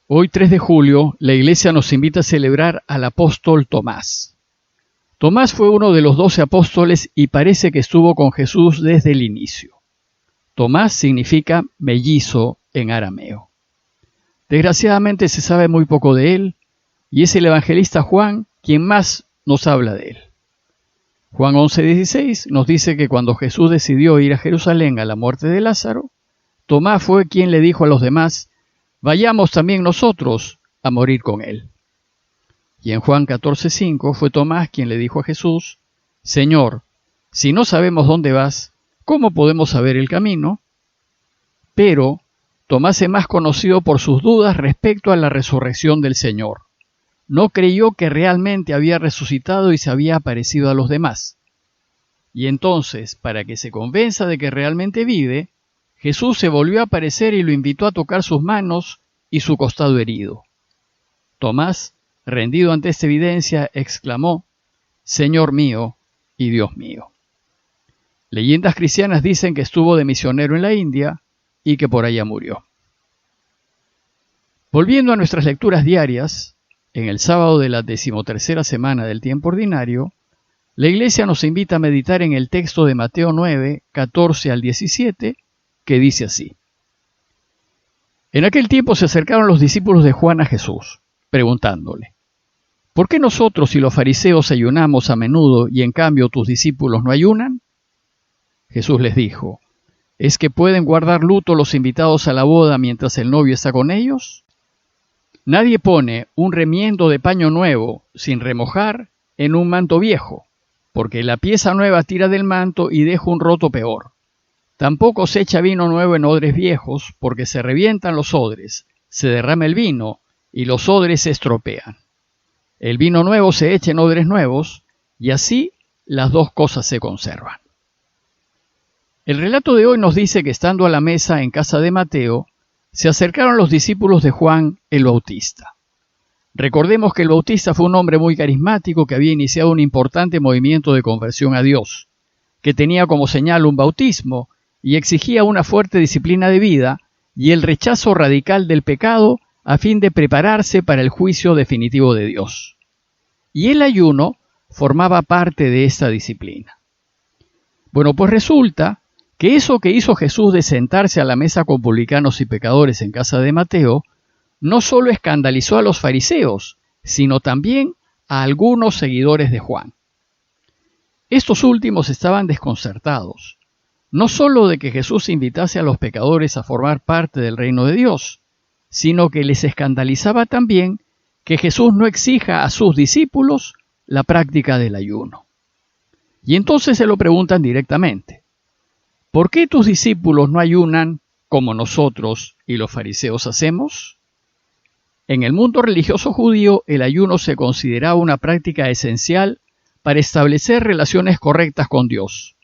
Hoy, 3 de julio, la Iglesia nos invita a celebrar al apóstol Tomás. Tomás fue uno de los 12 apóstoles y parece que estuvo con Jesús desde el inicio. Tomás significa mellizo en arameo. Desgraciadamente se sabe muy poco de él, y es el evangelista Juan quien más nos habla de él. Juan 11:16 nos dice que cuando Jesús decidió ir a Jerusalén a la muerte de Lázaro, Tomás fue quien le dijo a los demás: vayamos también nosotros a morir con él. Y en Juan 14:5 fue Tomás quien le dijo a Jesús: Señor, si no sabemos dónde vas, ¿cómo podemos saber el camino? Pero Tomás es más conocido por sus dudas respecto a la resurrección del Señor. No creyó que realmente había resucitado y se había aparecido a los demás. Y entonces, para que se convenza de que realmente vive, Jesús se volvió a aparecer y lo invitó a tocar sus manos y su costado herido. Tomás, rendido ante esta evidencia, exclamó: Señor mío y Dios mío. Leyendas cristianas dicen que estuvo de misionero en la India y que por allá murió. Volviendo a nuestras lecturas diarias, en el sábado de la 13ª semana del tiempo ordinario, la Iglesia nos invita a meditar en el texto de Mateo 9, 14 al 17, que dice así: En aquel tiempo se acercaron los discípulos de Juan a Jesús, preguntándole: ¿por qué nosotros y los fariseos ayunamos a menudo y en cambio tus discípulos no ayunan? Jesús les dijo: ¿es que pueden guardar luto los invitados a la boda mientras el novio está con ellos? Nadie pone un remiendo de paño nuevo sin remojar en un manto viejo, porque la pieza nueva tira del manto y deja un roto peor. Tampoco se echa vino nuevo en odres viejos, porque se revientan los odres, se derrama el vino y los odres se estropean. El vino nuevo se echa en odres nuevos, y así las dos cosas se conservan. El relato de hoy nos dice que estando a la mesa en casa de Mateo, se acercaron los discípulos de Juan el Bautista. Recordemos que el Bautista fue un hombre muy carismático que había iniciado un importante movimiento de conversión a Dios, que tenía como señal un bautismo y exigía una fuerte disciplina de vida y el rechazo radical del pecado a fin de prepararse para el juicio definitivo de Dios. Y el ayuno formaba parte de esta disciplina. Bueno, pues resulta que eso que hizo Jesús de sentarse a la mesa con publicanos y pecadores en casa de Mateo, no solo escandalizó a los fariseos, sino también a algunos seguidores de Juan. Estos últimos estaban desconcertados, no solo de que Jesús invitase a los pecadores a formar parte del reino de Dios, sino que les escandalizaba también que Jesús no exija a sus discípulos la práctica del ayuno. Y entonces se lo preguntan directamente: ¿por qué tus discípulos no ayunan como nosotros y los fariseos hacemos? En el mundo religioso judío, el ayuno se consideraba una práctica esencial para establecer relaciones correctas con Dios.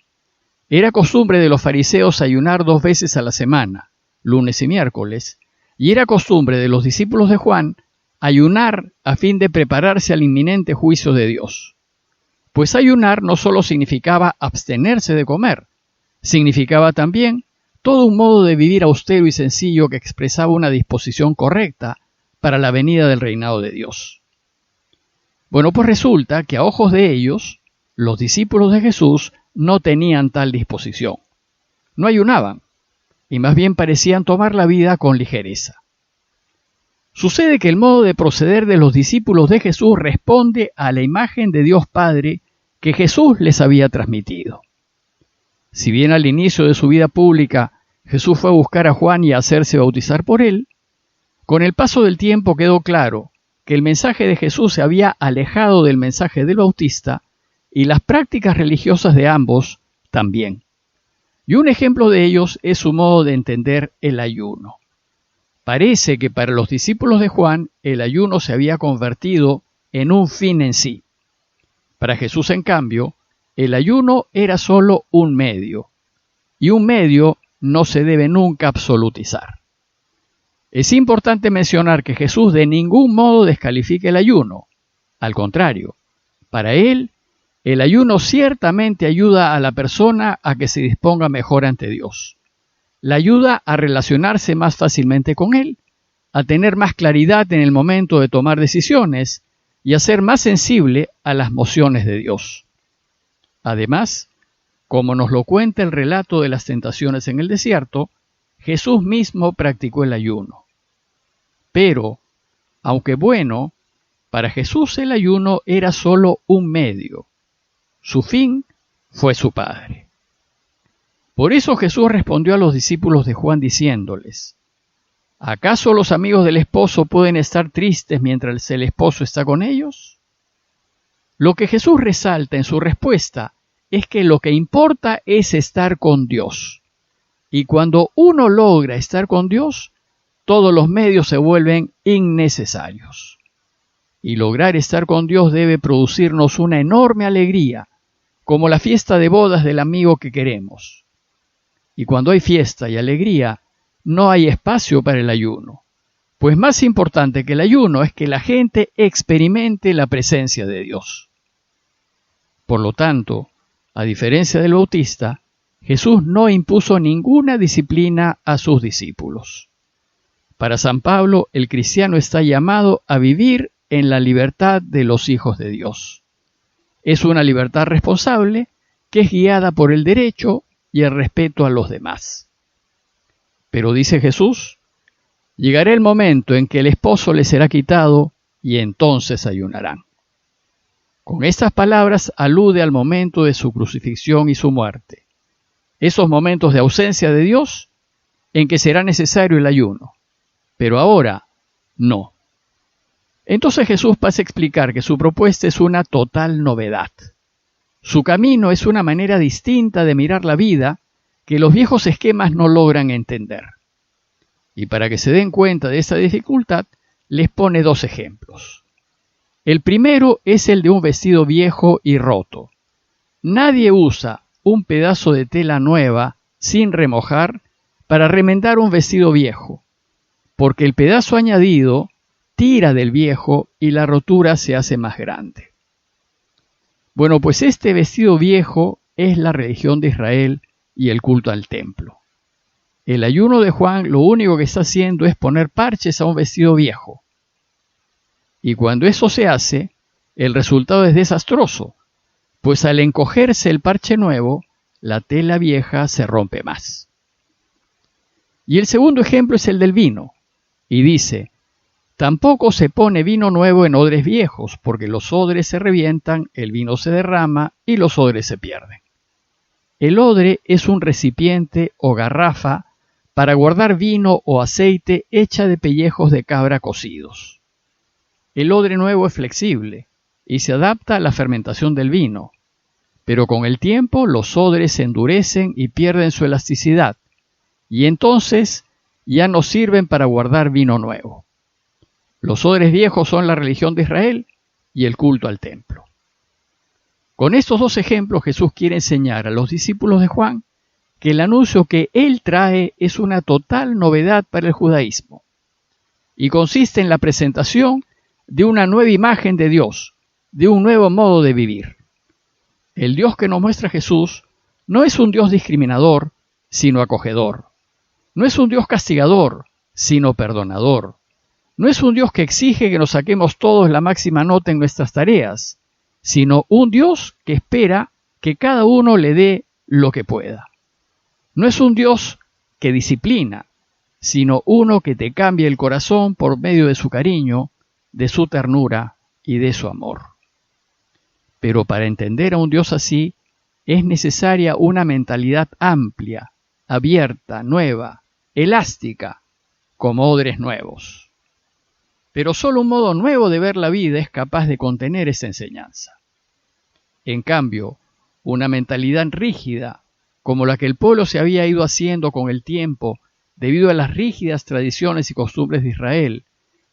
Era costumbre de los fariseos ayunar 2 veces a la semana, lunes y miércoles, y era costumbre de los discípulos de Juan ayunar a fin de prepararse al inminente juicio de Dios. Pues ayunar no solo significaba abstenerse de comer, significaba también todo un modo de vivir austero y sencillo que expresaba una disposición correcta para la venida del reinado de Dios. Bueno, pues resulta que a ojos de ellos, los discípulos de Jesús no tenían tal disposición. No ayunaban, y más bien parecían tomar la vida con ligereza. Sucede que el modo de proceder de los discípulos de Jesús responde a la imagen de Dios Padre que Jesús les había transmitido. Si bien al inicio de su vida pública Jesús fue a buscar a Juan y a hacerse bautizar por él, con el paso del tiempo quedó claro que el mensaje de Jesús se había alejado del mensaje del Bautista y las prácticas religiosas de ambos también. Y un ejemplo de ellos es su modo de entender el ayuno. Parece que para los discípulos de Juan el ayuno se había convertido en un fin en sí. Para Jesús, en cambio, el ayuno era solo un medio, y un medio no se debe nunca absolutizar. Es importante mencionar que Jesús de ningún modo descalifica el ayuno. Al contrario, para él, el ayuno ciertamente ayuda a la persona a que se disponga mejor ante Dios. La ayuda a relacionarse más fácilmente con Él a tener más claridad en el momento de tomar decisiones y a ser más sensible a las mociones de Dios. Además, como nos lo cuenta el relato de las tentaciones en el desierto, Jesús mismo practicó el ayuno. Pero, aunque bueno, para Jesús el ayuno era solo un medio. Su fin fue su Padre. Por eso Jesús respondió a los discípulos de Juan diciéndoles: ¿acaso los amigos del esposo pueden estar tristes mientras el esposo está con ellos? Lo que Jesús resalta en su respuesta es que lo que importa es estar con Dios. Y cuando uno logra estar con Dios, todos los medios se vuelven innecesarios. Y lograr estar con Dios debe producirnos una enorme alegría, como la fiesta de bodas del amigo que queremos. Y cuando hay fiesta y alegría, no hay espacio para el ayuno, pues más importante que el ayuno es que la gente experimente la presencia de Dios. Por lo tanto, a diferencia del Bautista, Jesús no impuso ninguna disciplina a sus discípulos. Para San Pablo, el cristiano está llamado a vivir en la libertad de los hijos de Dios. Es una libertad responsable que es guiada por el derecho y el respeto a los demás. Pero dice Jesús, llegará el momento en que el esposo les será quitado y entonces ayunarán. Con estas palabras alude al momento de su crucifixión y su muerte, esos momentos de ausencia de Dios en que será necesario el ayuno, pero ahora no. Entonces Jesús pasa a explicar que su propuesta es una total novedad. Su camino es una manera distinta de mirar la vida que los viejos esquemas no logran entender. Y para que se den cuenta de esta dificultad, les pone dos ejemplos. El primero es el de un vestido viejo y roto. Nadie usa un pedazo de tela nueva sin remojar para remendar un vestido viejo, porque el pedazo añadido tira del viejo y la rotura se hace más grande. Bueno, pues este vestido viejo es la religión de Israel y el culto al templo. El ayuno de Juan lo único que está haciendo es poner parches a un vestido viejo. Y cuando eso se hace, el resultado es desastroso, pues al encogerse el parche nuevo, la tela vieja se rompe más. Y el segundo ejemplo es el del vino, y dice: tampoco se pone vino nuevo en odres viejos, porque los odres se revientan, el vino se derrama y los odres se pierden. El odre es un recipiente o garrafa para guardar vino o aceite hecha de pellejos de cabra cocidos. El odre nuevo es flexible y se adapta a la fermentación del vino, pero con el tiempo los odres se endurecen y pierden su elasticidad, y entonces ya no sirven para guardar vino nuevo. Los odres viejos son la religión de Israel y el culto al templo. Con estos dos ejemplos Jesús quiere enseñar a los discípulos de Juan que el anuncio que él trae es una total novedad para el judaísmo y consiste en la presentación de una nueva imagen de Dios, de un nuevo modo de vivir. El Dios que nos muestra Jesús no es un Dios discriminador, sino acogedor. No es un Dios castigador, sino perdonador. No es un Dios que exige que nos saquemos todos la máxima nota en nuestras tareas, sino un Dios que espera que cada uno le dé lo que pueda. No es un Dios que disciplina, sino uno que te cambia el corazón por medio de su cariño, de su ternura y de su amor. Pero para entender a un Dios así, es necesaria una mentalidad amplia, abierta, nueva, elástica, como odres nuevos. Pero solo un modo nuevo de ver la vida es capaz de contener esa enseñanza. En cambio, una mentalidad rígida, como la que el pueblo se había ido haciendo con el tiempo debido a las rígidas tradiciones y costumbres de Israel,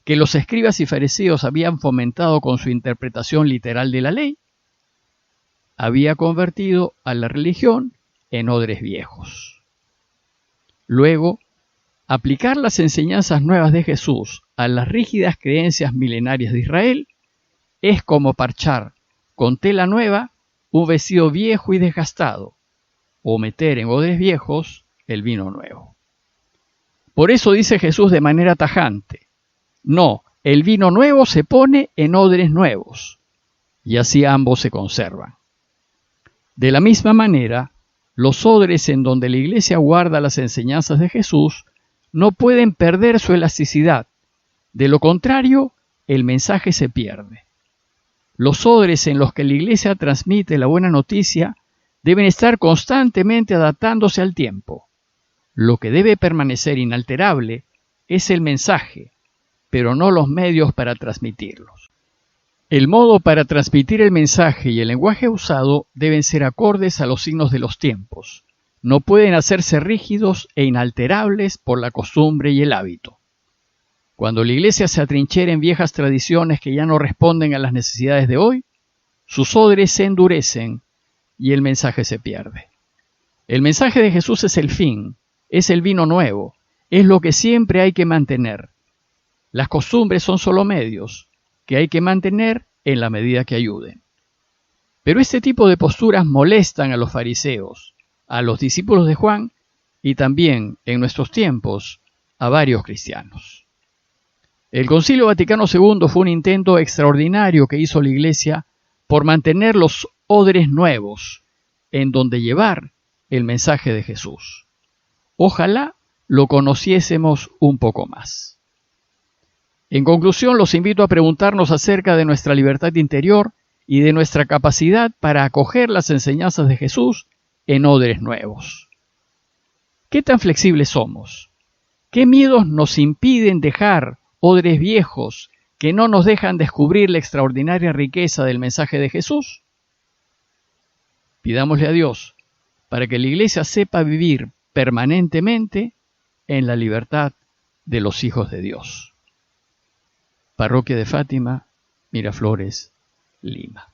que los escribas y fariseos habían fomentado con su interpretación literal de la ley, había convertido a la religión en odres viejos. Luego, aplicar las enseñanzas nuevas de Jesús a las rígidas creencias milenarias de Israel es como parchar con tela nueva un vestido viejo y desgastado, o meter en odres viejos el vino nuevo. Por eso dice Jesús de manera tajante: No, el vino nuevo se pone en odres nuevos, y así ambos se conservan. De la misma manera, los odres en donde la Iglesia guarda las enseñanzas de Jesús no pueden perder su elasticidad. De lo contrario, el mensaje se pierde. Los odres en los que la Iglesia transmite la buena noticia deben estar constantemente adaptándose al tiempo. Lo que debe permanecer inalterable es el mensaje, pero no los medios para transmitirlos. El modo para transmitir el mensaje y el lenguaje usado deben ser acordes a los signos de los tiempos. No pueden hacerse rígidos e inalterables por la costumbre y el hábito. Cuando la Iglesia se atrinchera en viejas tradiciones que ya no responden a las necesidades de hoy, sus odres se endurecen y el mensaje se pierde. El mensaje de Jesús es el fin, es el vino nuevo, es lo que siempre hay que mantener. Las costumbres son solo medios, que hay que mantener en la medida que ayuden. Pero este tipo de posturas molestan a los fariseos, a los discípulos de Juan y también, en nuestros tiempos, a varios cristianos. El Concilio Vaticano II fue un intento extraordinario que hizo la Iglesia por mantener los odres nuevos, en donde llevar el mensaje de Jesús. Ojalá lo conociésemos un poco más. En conclusión, los invito a preguntarnos acerca de nuestra libertad interior y de nuestra capacidad para acoger las enseñanzas de Jesús en odres nuevos. ¿Qué tan flexibles somos? ¿Qué miedos nos impiden dejar odres viejos que no nos dejan descubrir la extraordinaria riqueza del mensaje de Jesús? Pidámosle a Dios para que la Iglesia sepa vivir permanentemente en la libertad de los hijos de Dios. Parroquia de Fátima, Miraflores, Lima.